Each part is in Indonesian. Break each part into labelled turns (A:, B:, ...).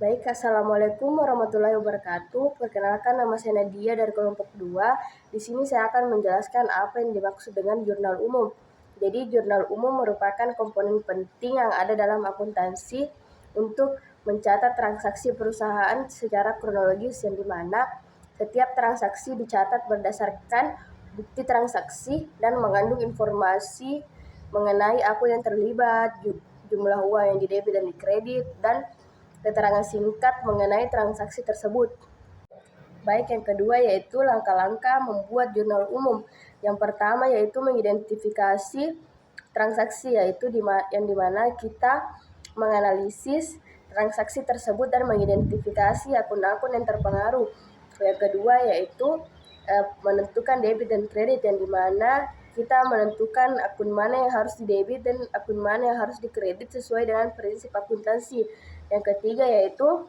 A: Baik, Assalamualaikum warahmatullahi wabarakatuh. Perkenalkan, nama saya Nadia dari kelompok 2. Di sini saya akan menjelaskan apa yang dimaksud dengan jurnal umum. Jadi, jurnal umum merupakan komponen penting yang ada dalam akuntansi untuk mencatat transaksi perusahaan secara kronologis, yang dimana setiap transaksi dicatat berdasarkan bukti transaksi dan mengandung informasi mengenai akun yang terlibat, jumlah uang yang didebit dan dikredit, dan keterangan singkat mengenai transaksi tersebut. Baik, yang kedua yaitu langkah-langkah membuat jurnal umum. Yang pertama yaitu mengidentifikasi transaksi, yaitu yang dimana kita menganalisis transaksi tersebut dan mengidentifikasi akun-akun yang terpengaruh. Yang kedua yaitu menentukan debit dan kredit, yang dimana kita menentukan akun mana yang harus didebit dan akun mana yang harus dikredit sesuai dengan prinsip akuntansi. Yang ketiga yaitu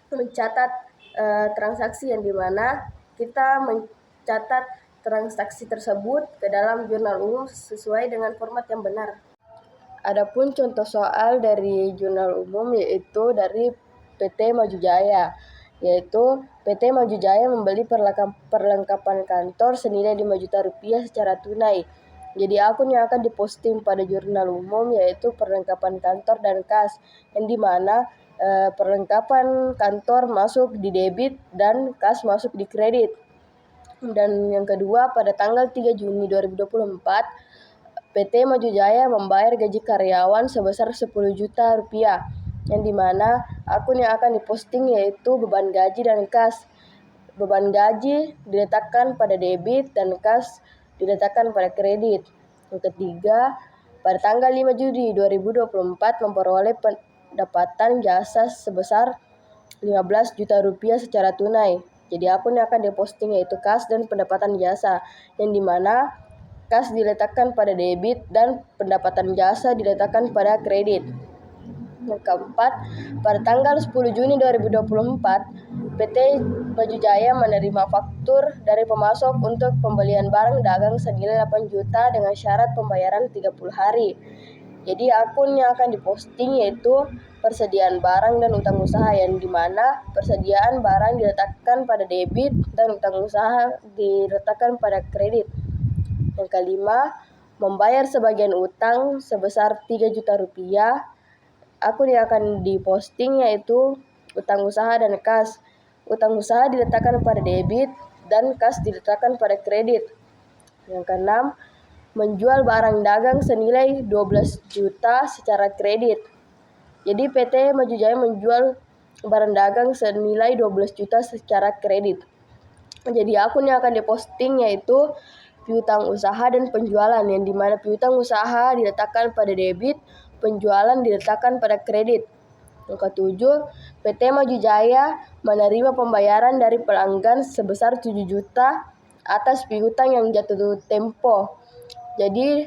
A: mencatat transaksi, yang dimana kita mencatat transaksi tersebut ke dalam jurnal umum sesuai dengan format yang benar. Adapun contoh soal dari jurnal umum yaitu dari PT Maju Jaya, yaitu PT Maju Jaya membeli perlengkapan kantor senilai 5 juta rupiah secara tunai. Jadi akun yang akan diposting pada jurnal umum yaitu perlengkapan kantor dan kas, yang dimana perlengkapan kantor masuk di debit dan kas masuk di kredit. Dan yang kedua, pada tanggal 3 Juni 2024, PT Maju Jaya membayar gaji karyawan sebesar 10 juta rupiah, yang dimana akun yang akan diposting yaitu beban gaji dan kas. Beban gaji diletakkan pada debit dan kas diletakkan pada kredit. Yang ketiga, pada tanggal 5 Juli 2024 memperoleh pendapatan jasa sebesar 15 juta rupiah secara tunai. Jadi akun yang akan diposting yaitu kas dan pendapatan jasa, yang dimana kas diletakkan pada debit dan pendapatan jasa diletakkan pada kredit. Yang keempat, pada tanggal 10 Juni 2024, PT Maju Jaya menerima faktur dari pemasok untuk pembelian barang dagang senilai 8 juta dengan syarat pembayaran 30 hari. Jadi akun yang akan diposting yaitu persediaan barang dan utang usaha, yang dimana persediaan barang diletakkan pada debit dan utang usaha diletakkan pada kredit. Yang kelima, membayar sebagian utang sebesar 3 juta rupiah. Akun yang akan diposting yaitu utang usaha dan kas. Utang usaha diletakkan pada debit dan kas diletakkan pada kredit. Yang keenam, menjual barang dagang senilai 12 juta secara kredit. Jadi PT Maju Jaya menjual barang dagang senilai 12 juta secara kredit. Jadi akun yang akan diposting yaitu piutang usaha dan penjualan, yang dimana piutang usaha diletakkan pada debit, penjualan diletakkan pada kredit. Yang ketujuh, PT Maju Jaya menerima pembayaran dari pelanggan sebesar 7 juta atas piutang yang jatuh tempo. Jadi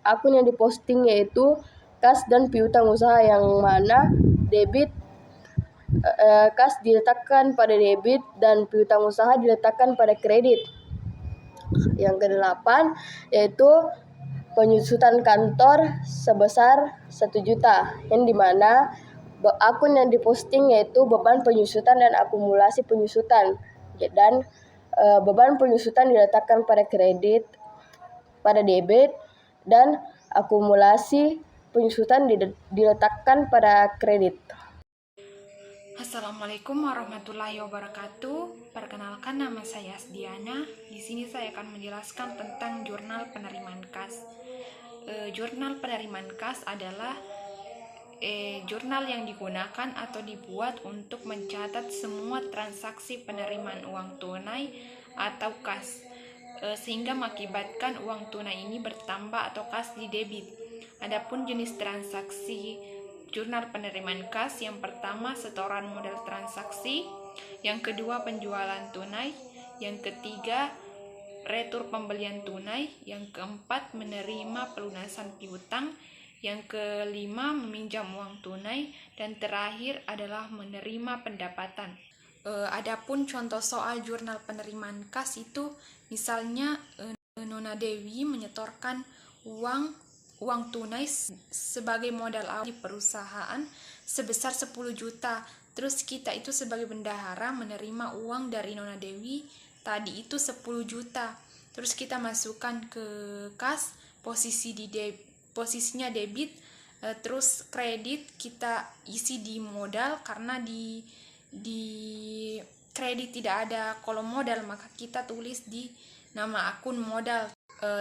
A: akun yang diposting yaitu kas dan piutang usaha, yang mana debit kas diletakkan pada debit dan piutang usaha diletakkan pada kredit. Yang kedelapan yaitu penyusutan kantor sebesar 1 juta, yang dimana akun yang diposting yaitu beban penyusutan dan akumulasi penyusutan, dan beban penyusutan diletakkan pada kredit, pada debit, dan akumulasi penyusutan diletakkan pada kredit.
B: Assalamualaikum warahmatullahi wabarakatuh. Perkenalkan, nama saya Asdiana. Di sini saya akan menjelaskan tentang jurnal penerimaan kas. Jurnal penerimaan kas adalah jurnal yang digunakan atau dibuat untuk mencatat semua transaksi penerimaan uang tunai atau kas, sehingga mengakibatkan uang tunai ini bertambah atau kas di debit. Adapun jenis transaksi jurnal penerimaan kas, yang pertama setoran modal transaksi, yang kedua penjualan tunai, yang ketiga retur pembelian tunai, yang keempat menerima pelunasan piutang, Yang kelima, meminjam uang tunai. Dan terakhir adalah menerima pendapatan. Adapun contoh soal jurnal penerimaan kas itu, misalnya Nona Dewi menyetorkan uang tunai sebagai modal awal di perusahaan sebesar 10 juta. Terus kita itu sebagai bendahara menerima uang dari Nona Dewi tadi itu 10 juta. Terus kita masukkan ke kas, posisinya debit, terus kredit kita isi di modal, karena di kredit tidak ada kolom modal, maka kita tulis di nama akun modal.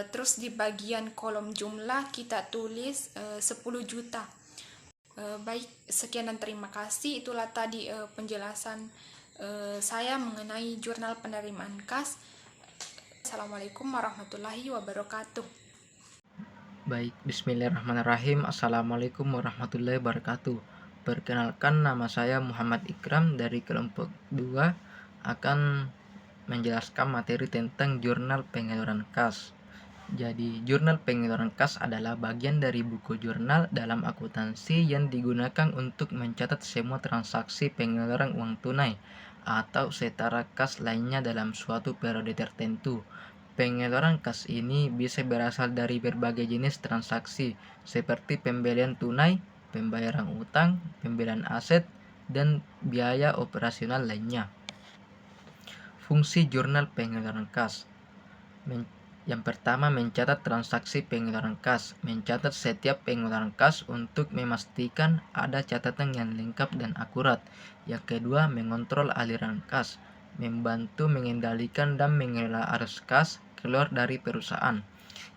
B: Terus di bagian kolom jumlah kita tulis 10 juta. Baik, sekian dan terima kasih. Itulah tadi penjelasan saya mengenai jurnal penerimaan kas. Assalamualaikum warahmatullahi wabarakatuh.
C: Baik, bismillahirrahmanirrahim. Assalamualaikum warahmatullahi wabarakatuh. Perkenalkan, nama saya Muhammad Ikram dari kelompok 2 akan menjelaskan materi tentang jurnal pengeluaran kas. Jadi, jurnal pengeluaran kas adalah bagian dari buku jurnal dalam akuntansi yang digunakan untuk mencatat semua transaksi pengeluaran uang tunai atau setara kas lainnya dalam suatu periode tertentu. Pengeluaran kas ini bisa berasal dari berbagai jenis transaksi seperti pembelian tunai, pembayaran utang, pembelian aset, dan biaya operasional lainnya. Fungsi jurnal pengeluaran kas. Yang pertama, mencatat transaksi pengeluaran kas. Mencatat setiap pengeluaran kas untuk memastikan ada catatan yang lengkap dan akurat. Yang kedua, mengontrol aliran kas. Membantu mengendalikan dan mengelola arus kas keluar dari perusahaan.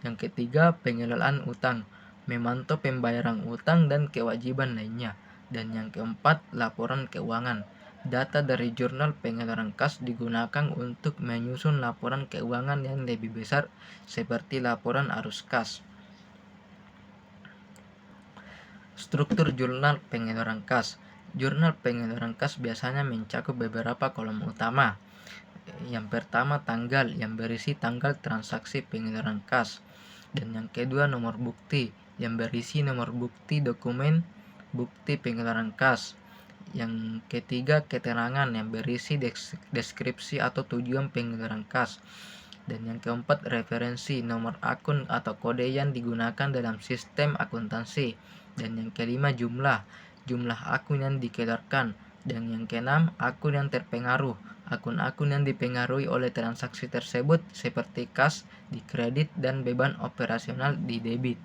C: Yang ketiga, pengelolaan utang. Memantau pembayaran utang dan kewajiban lainnya. Dan yang keempat, laporan keuangan. Data dari jurnal pengeluaran kas digunakan untuk menyusun laporan keuangan yang lebih besar seperti laporan arus kas. Struktur jurnal pengeluaran kas. Jurnal pengeluaran kas biasanya mencakup beberapa kolom utama. Yang pertama, tanggal, yang berisi tanggal transaksi pengeluaran kas. Dan yang kedua, nomor bukti, yang berisi nomor bukti dokumen bukti pengeluaran kas. Yang ketiga, keterangan, yang berisi deskripsi atau tujuan pengeluaran kas. Dan yang keempat, referensi, nomor akun atau kode yang digunakan dalam sistem akuntansi. Dan yang kelima, jumlah akun yang dikeluarkan. Dan yang keenam, akun yang terpengaruh, akun-akun yang dipengaruhi oleh transaksi tersebut seperti kas di kredit dan beban operasional di debit.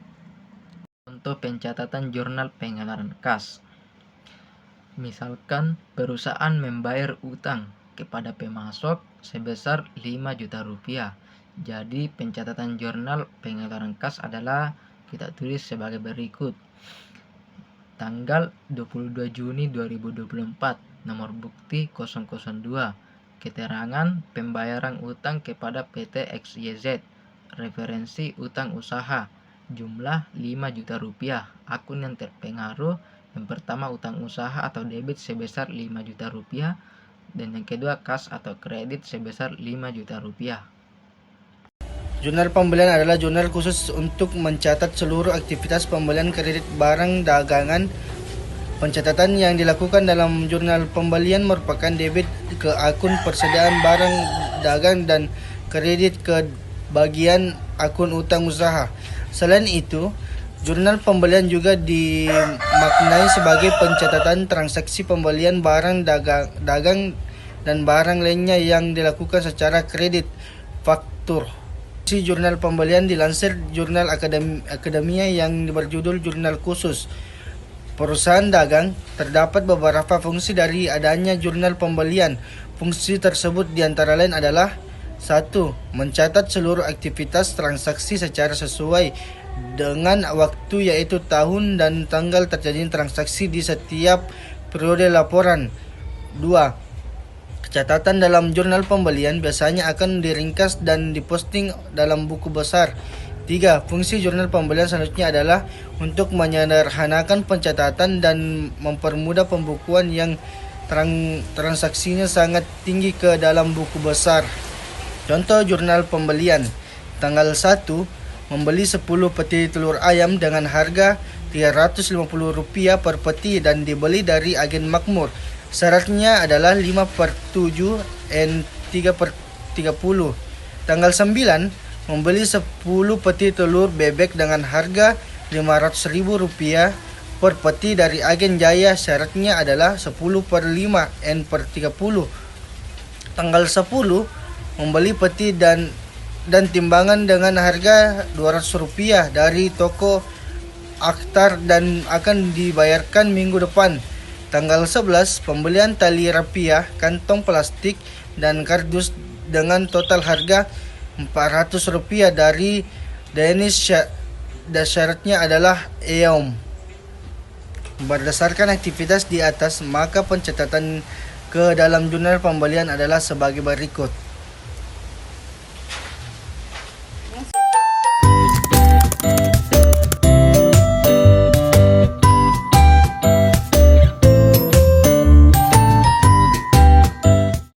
C: Contoh pencatatan jurnal pengeluaran kas. Misalkan perusahaan membayar utang kepada pemasok sebesar 5 juta rupiah. Jadi pencatatan jurnal pengeluaran kas adalah kita tulis sebagai berikut. Tanggal 22 Juni 2024, nomor bukti 002. Keterangan pembayaran utang kepada PT XYZ. Referensi utang usaha. Jumlah 5 juta rupiah. Akun yang terpengaruh. Yang pertama, utang usaha atau debit sebesar 5 juta rupiah. Dan yang kedua, kas atau kredit sebesar 5 juta rupiah.
D: Jurnal pembelian adalah jurnal khusus untuk mencatat seluruh aktivitas pembelian kredit barang dagangan. Pencatatan yang dilakukan dalam jurnal pembelian merupakan debit ke akun persediaan barang dagang dan kredit ke bagian akun utang usaha. Selain itu, jurnal pembelian juga dimaknai sebagai pencatatan transaksi pembelian barang dagang dan barang lainnya yang dilakukan secara kredit faktur. Si jurnal pembelian dilansir jurnal akademia yang berjudul Jurnal Khusus Perusahaan Dagang. Terdapat beberapa fungsi dari adanya jurnal pembelian. Fungsi tersebut diantara lain adalah 1. Mencatat seluruh aktivitas transaksi secara sesuai dengan waktu, yaitu tahun dan tanggal terjadinya transaksi di setiap periode laporan. 2. Catatan dalam jurnal pembelian biasanya akan diringkas dan diposting dalam buku besar. 3. Fungsi jurnal pembelian selanjutnya adalah untuk menyederhanakan pencatatan dan mempermudah pembukuan yang transaksinya sangat tinggi ke dalam buku besar. Contoh jurnal pembelian. Tanggal 1, membeli 10 peti telur ayam dengan harga Rp350 per peti dan dibeli dari agen makmur. Syaratnya adalah 5/7 and 3/30. Tanggal 9, membeli 10 peti telur bebek dengan harga Rp500.000 per peti dari agen Jaya. Syaratnya adalah 10/5 and per 30. Tanggal 10, membeli peti dan timbangan dengan harga Rp200 dari toko Akhtar dan akan dibayarkan minggu depan. Tanggal 11, pembelian tali rapiah, kantong plastik, dan kardus dengan total harga Rp400 dari Danish. Syaratnya adalah EOM. Berdasarkan aktivitas di atas, maka pencatatan ke dalam jurnal pembelian adalah sebagai berikut.